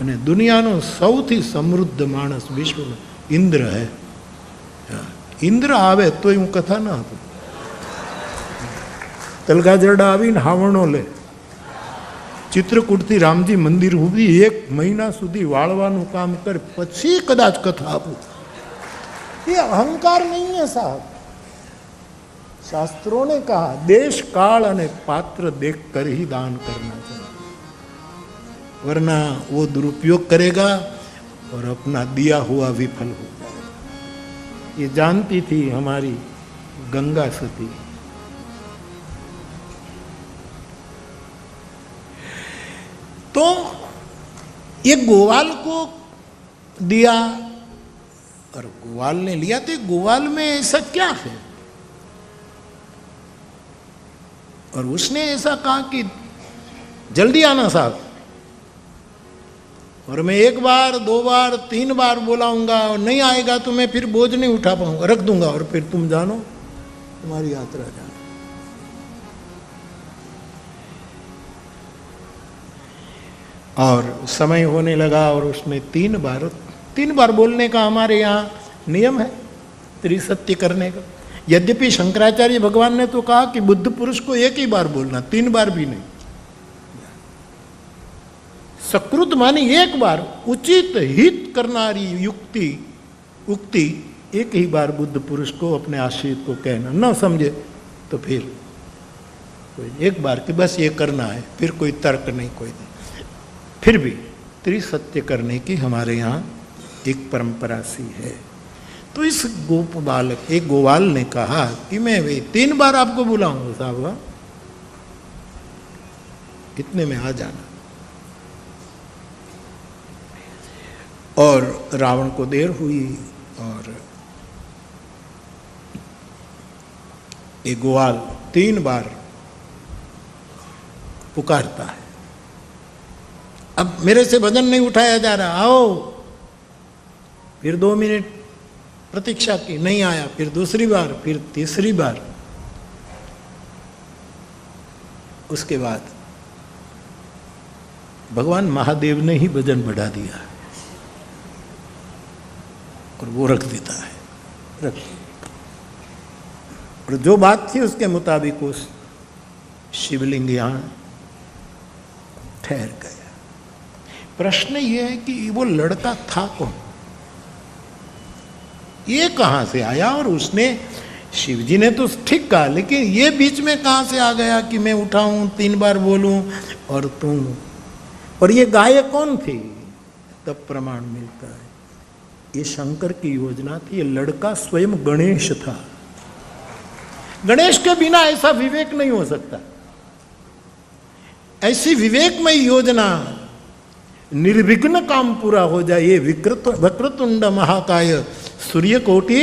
અને દુનિયાનો સૌથી સમૃદ્ધ માણસ વિશ્વનો ઇન્દ્ર હે. ઇન્દ્ર આવે તોય હું કથા ના આપું. તલગાજરડા આવીને હાવણો લે, ચિત્રકૂટથી રામજી મંદિર સુધી 1 મહિના સુધી વાળવાનું કામ કરે, પછી કદાચ કથા આપું. ये अहंकार नहीं है साहब. शास्त्रों ने कहा देश काल अने पात्र देख कर ही दान करना चाहिए, वरना वो दुरुपयोग करेगा और अपना दिया हुआ विफल हो जाएगा. ये जानती थी हमारी गंगा सती. तो ये गोवाल को दिया और गोवाल ने लिया. तो गोवाल में ऐसा क्या है? और उसने ऐसा कहा कि जल्दी आना साहब, और मैं 1 बार 2 बार 3 बार बुलाऊंगा और नहीं आएगा तो मैं फिर बोझ नहीं उठा पाऊंगा, रख दूंगा और फिर तुम जानो तुम्हारी यात्रा जानो. और समय होने लगा और उसने 3 बार बोलने का हमारे यहाँ नियम है, त्रिसत्य करने का. यद्यपि शंकराचार्य भगवान ने तो कहा कि बुद्ध पुरुष को 1 ही बार बोलना, 3 बार भी नहीं. सकृत मानी 1 बार, उचित हित करनारी उक्ति 1 ही बार बुद्ध पुरुष को अपने आश्रित को कहना. न समझे तो फिर कोई 1 बार कि बस ये करना है, फिर कोई तर्क नहीं, कोई नहीं. फिर भी त्रिसत्य करने की हमारे यहाँ एक परंपरा सी है. तो इस एक गोवाल ने कहा कि मैं 3 बार आपको बुलाऊंगा साहब, इतने में आ जाना. और रावण को देर हुई और एक गोवाल 3 बार पुकारता है. अब मेरे से वजन नहीं उठाया जा रहा, आओ. फिर 2 मिनट प्रतीक्षा की, नहीं आया. फिर दूसरी बार, फिर तीसरी बार. उसके बाद भगवान महादेव ने ही वजन बढ़ा दिया और वो रख देता है, और जो बात थी उसके मुताबिक उस शिवलिंग यहाँ ठहर गया. प्रश्न ये है कि वो लड़का था कौन, ये कहाँ से आया? और उसने, शिवजी ने तो ठीक कहा, लेकिन ये बीच में कहाँ से आ गया कि मैं उठाऊं, 3 बार बोलूं और तुम. और ये गाय कौन थी? तब प्रमाण मिलता है ये शंकर की योजना थी. ये लड़का स्वयं गणेश था. गणेश के बिना ऐसा विवेक नहीं हो सकता. ऐसी विवेकमय योजना, निर्विघ्न काम पूरा हो जाए. ये वक्रतुंड महाकाय सूर्यकोटि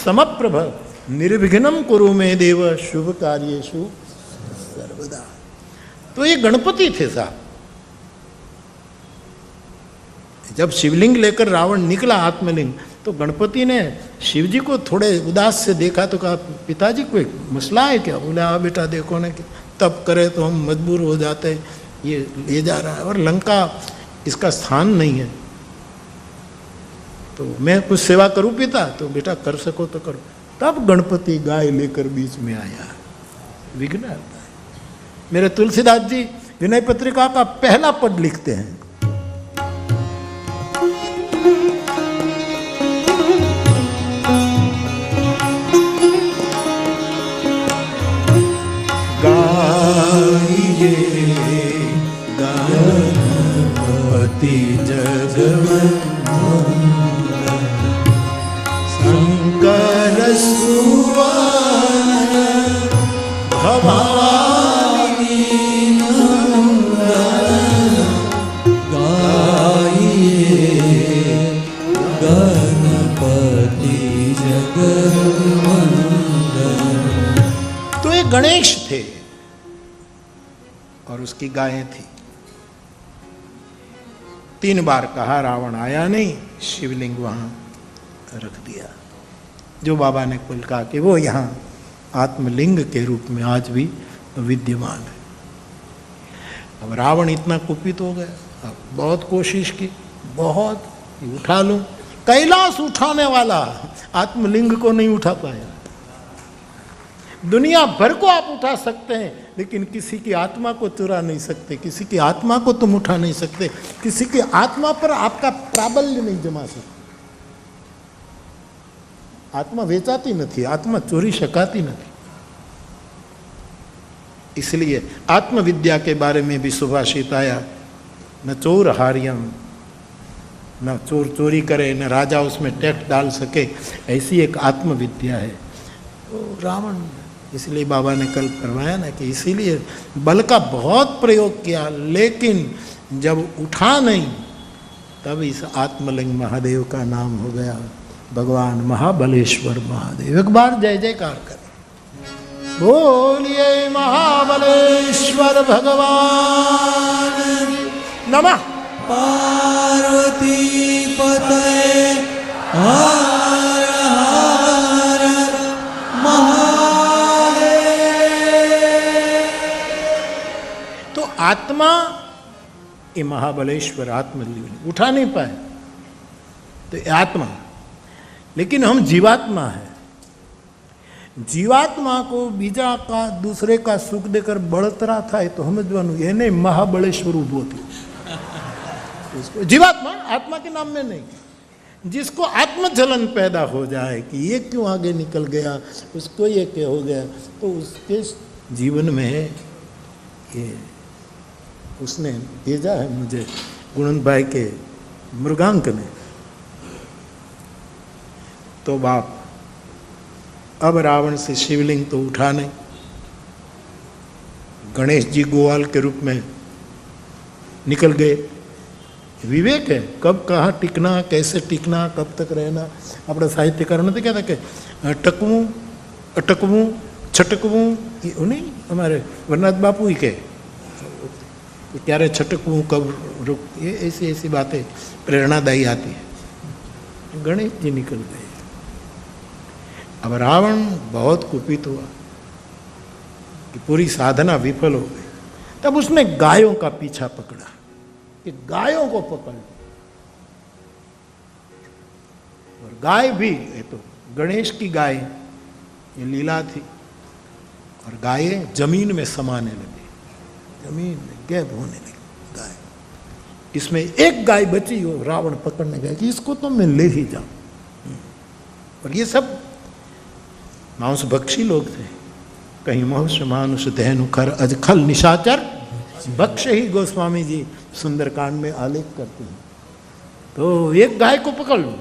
समप्रभ निर्विघ्नम कुरु मे देव शुभ कार्येषु सर्वदा. तो ये गणपति थे साहब. जब शिवलिंग लेकर रावण निकला, आत्मलिंग, तो गणपति ने शिवजी को थोड़े उदास से देखा तो कहा, पिताजी कोई मसला है क्या? बोले हाँ बेटा, देखो ना कि तब करे तो हम मजबूर हो जाते, ये ले जा रहा है और लंका इसका स्थान नहीं है, तो मैं कुछ सेवा करूं पिता? तो बेटा कर सको तो करो. तब गणपति गाय लेकर बीच में आया. विघ्न आता है. मेरे तुलसीदास जी विनय पत्रिका का पहला पद लिखते हैं, गाइए गणपति जगवंदन शंकर सुवन भवानी नंदन. गाइए गणपति जगवंदन. तो ये गणेश थे और उसकी गायें थी. 3 बार कहा, रावण आया नहीं, शिवलिंग वहां रख दिया. जो बाबा ने कुल कहा कि वो यहाँ आत्मलिंग के रूप में आज भी विद्यमान है. अब रावण इतना कुपित हो गया, अब बहुत कोशिश की, बहुत उठा लूं, कैलाश उठाने वाला आत्मलिंग को नहीं उठा पाया। दुनिया भर को आप उठा सकते हैं, लेकिन किसी की आत्मा को चुरा नहीं सकते, किसी की आत्मा को तुम उठा नहीं सकते, किसी की आत्मा पर आपका प्राबल्य नहीं जमा सकते। आत्मा वेचाती नहीं, आत्मा चोरी शकाती नहीं। इसलिए आत्मविद्या के बारे में भी सुभाषित आया, न चोर हार्यम, न चोर चोरी करे, न राजा उसमें टैक्स डाल सके, ऐसी एक आत्मविद्या है। तो रावण, इसलिए बाबा ने कल करवाया ना कि इसीलिए बल का बहुत प्रयोग किया, लेकिन जब उठा नहीं तब इस आत्मलिंग महादेव का नाम हो गया भगवान महाबलेश्वर महादेव। एक बार जय जयकार करें, बोलिए महाबलेश्वर भगवान नमः। पार्वती पतये हर हर महादेव। तो आत्मा ये महाबलेश्वर आत्मलिंग उठा नहीं पाए, तो ये आत्मा, लेकिन हम जीवात्मा है। जीवात्मा को बीजा का दूसरे का सुख देकर बड़तरा था, तो समझવાનું એને महाबलेश्वर उभो थी। उसको जीवात्मा, आत्मा के नाम में नहीं। जिसको आत्मजलन पैदा हो जाए कि ये क्यों आगे निकल गया, उसको ये क्या हो गया, तो उसके जीवन में ये उसने भेजा है मुझे गुणन भाई के मृगांक ने। तो बाप अब रावण से शिवलिंग तो उठा नहीं, गणेश जी गोवाल के रूप में निकल गए। विवेक है, कब कहाँ टिकना, कैसे टिकना, कब तक रहना। अपना साहित्यकार ने तो क्या था कि टकवूँ अटकवूँ छटकवूँ, नहीं हमारे वरनाथ बापू ही के क्यारे छटकवूँ कब रुक, ये ऐसी ऐसी बातें प्रेरणादायी आती है। गणेश जी निकल गए। अब रावण बहुत कुपित हुआ कि पूरी साधना विफल हो गई। तब उसने गायों का पीछा पकड़ा कि गायों को पकड़ लो, और गाय भी, ये तो गणेश की गाय, ये लीला थी, और गायें जमीन में समाने लगी, जमीन में गैब होने लगी गाय। इसमें एक गाय बची हो, रावण पकड़ने गया कि इसको तो मैं ले ही जाऊं। और ये सब मांस भक्षी लोग थे। कहीं मनुष्य मानुष दहनु खर अज खल निशाचर भक्ष ही गोस्वामी जी सुंदरकांड में आलेख करते हैं। तो एक गाय को पकड़ लो,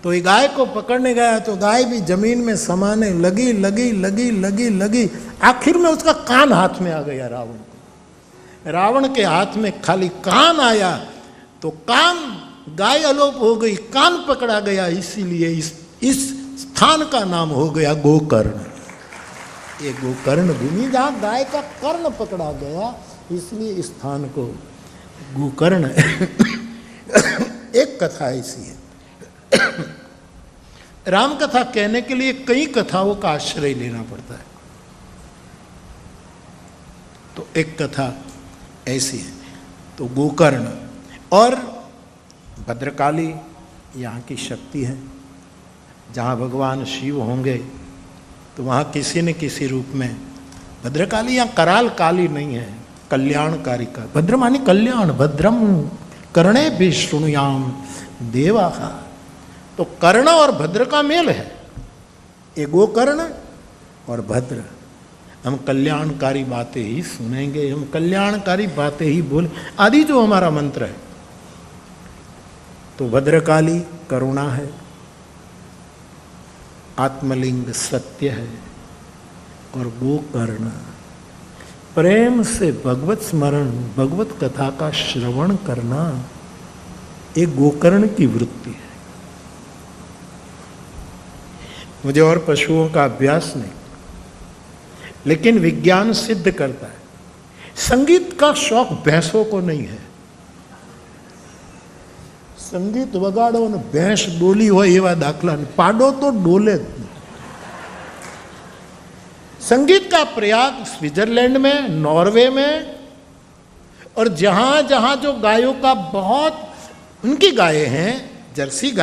तो ये गाय को पकड़ने गया तो गाय भी जमीन में समाने लगी लगी लगी लगी लगी। आखिर में उसका कान हाथ में आ गया रावण को। रावण के हाथ में खाली कान आया तो कान, गाय अलोप हो गई, कान पकड़ा गया। इसीलिए इस स्थान का नाम हो गया गोकर्ण। ये गोकर्ण भूमि, जहाँ गाय का कर्ण पकड़ा गया, इसलिए इस स्थान को गोकर्ण। एक कथा ऐसी है, राम कथा कहने के लिए कई कथाओं का आश्रय लेना पड़ता है। तो एक कथा ऐसी है, तो गोकर्ण और भद्रकाली यहाँ की शक्ति है। जहाँ भगवान शिव होंगे तो वहाँ किसी न किसी रूप में भद्रकाली, यहाँ कराल काली नहीं है, कल्याणकारी का। भद्र मानी कल्याण, भद्रम कर्णे भी शृणुयाम देवा। तो कर्ण और भद्र का मेल है, ये गोकर्ण और भद्र। हम कल्याणकारी बातें ही सुनेंगे, हम कल्याणकारी बातें ही बोले, आदि जो हमारा मंत्र है। तो भद्रकाली करुणा है, आत्मलिंग सत्य है, और गोकर्ण प्रेम से भगवत स्मरण, भगवत कथा का श्रवण करना, एक गोकर्ण की वृत्ति है। मुझे और पशुओं का अभ्यास नहीं, लेकिन विज्ञान सिद्ध करता है संगीत का शौक भैंसों को नहीं है। संगीत वगाड़ो ने भैंस डोली हो एवा दाखला, पाडो तो डोले। संगीत का प्रयाग स्विट्जरलैंड में, नॉर्वे में और जहाँ जहाँ जो गायों का बहुत, उनकी गायें हैं, जर्सी गाय